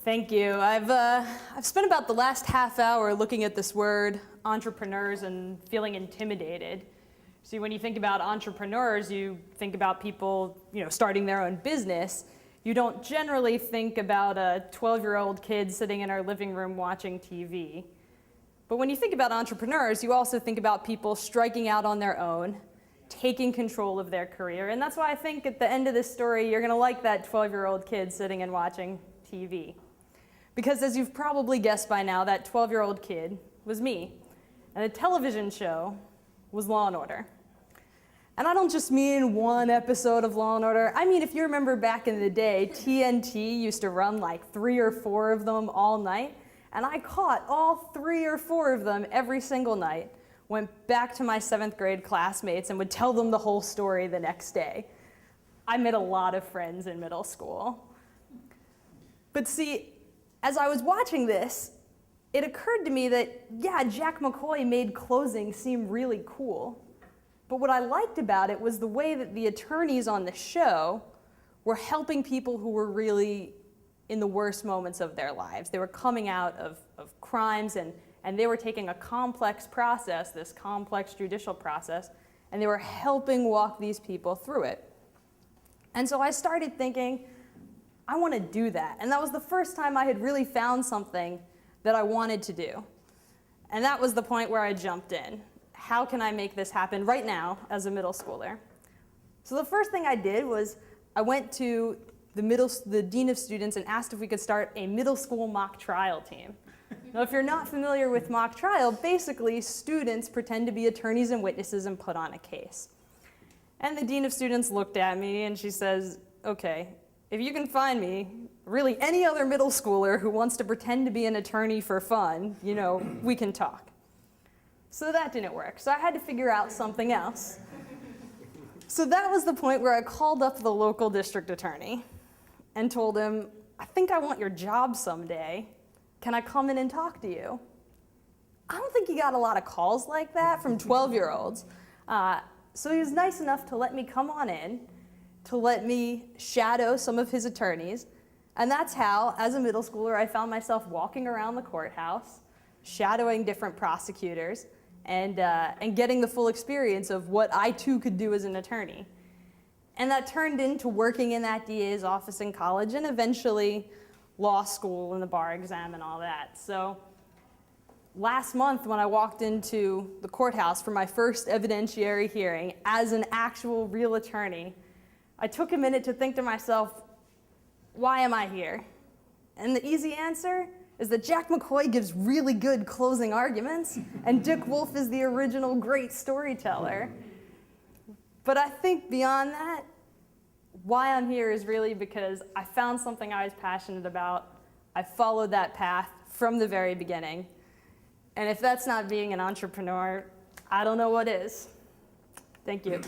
Thank you. I've spent about the last half hour looking at this word, entrepreneurs, and feeling intimidated. See, when you think about entrepreneurs, you think about people, starting their own business. You don't generally think about a 12-year-old kid sitting in our living room watching TV. But when you think about entrepreneurs, you also think about people striking out on their own, taking control of their career. And that's why I think at the end of this story, you're going to like that 12-year-old kid sitting and watching TV. Because as you've probably guessed by now, that 12-year-old kid was me. And the television show was Law & Order. And I don't just mean one episode of Law & Order. I mean, if you remember back in the day, TNT used to run like 3 or 4 of them all night. And I caught all 3 or 4 of them every single night, went back to my 7th grade classmates and would tell them the whole story the next day. I made a lot of friends in middle school. But see, as I was watching this, it occurred to me that, yeah, Jack McCoy made closing seem really cool. But what I liked about it was the way that the attorneys on the show were helping people who were really in the worst moments of their lives. They were coming out of crimes, and they were taking a complex process, this complex judicial process, and they were helping walk these people through it. And so I started thinking, I want to do that. And that was the first time I had really found something that I wanted to do. And that was the point where I jumped in. How can I make this happen right now as a middle schooler? So the first thing I did was I went to the dean of students and asked if we could start a middle school mock trial team. Now, if you're not familiar with mock trial, basically students pretend to be attorneys and witnesses and put on a case. And the dean of students looked at me and she says, okay, if you can find me really any other middle schooler who wants to pretend to be an attorney for fun, we can talk. So that didn't work. So I had to figure out something else. So that was the point where I called up the local district attorney and told him, I think I want your job someday. Can I come in and talk to you? I don't think he got a lot of calls like that from 12-year-olds. So he was nice enough to let me come on in, to let me shadow some of his attorneys. And that's how, as a middle schooler, I found myself walking around the courthouse, shadowing different prosecutors, and getting the full experience of what I too could do as an attorney. And that turned into working in that DA's office in college and eventually law school and the bar exam and all that. So last month when I walked into the courthouse for my first evidentiary hearing as an actual real attorney, I took a minute to think to myself, why am I here? And the easy answer is that Jack McCoy gives really good closing arguments, and Dick Wolf is the original great storyteller. But I think beyond that, why I'm here is really because I found something I was passionate about. I followed that path from the very beginning. And if that's not being an entrepreneur, I don't know what is. Thank you.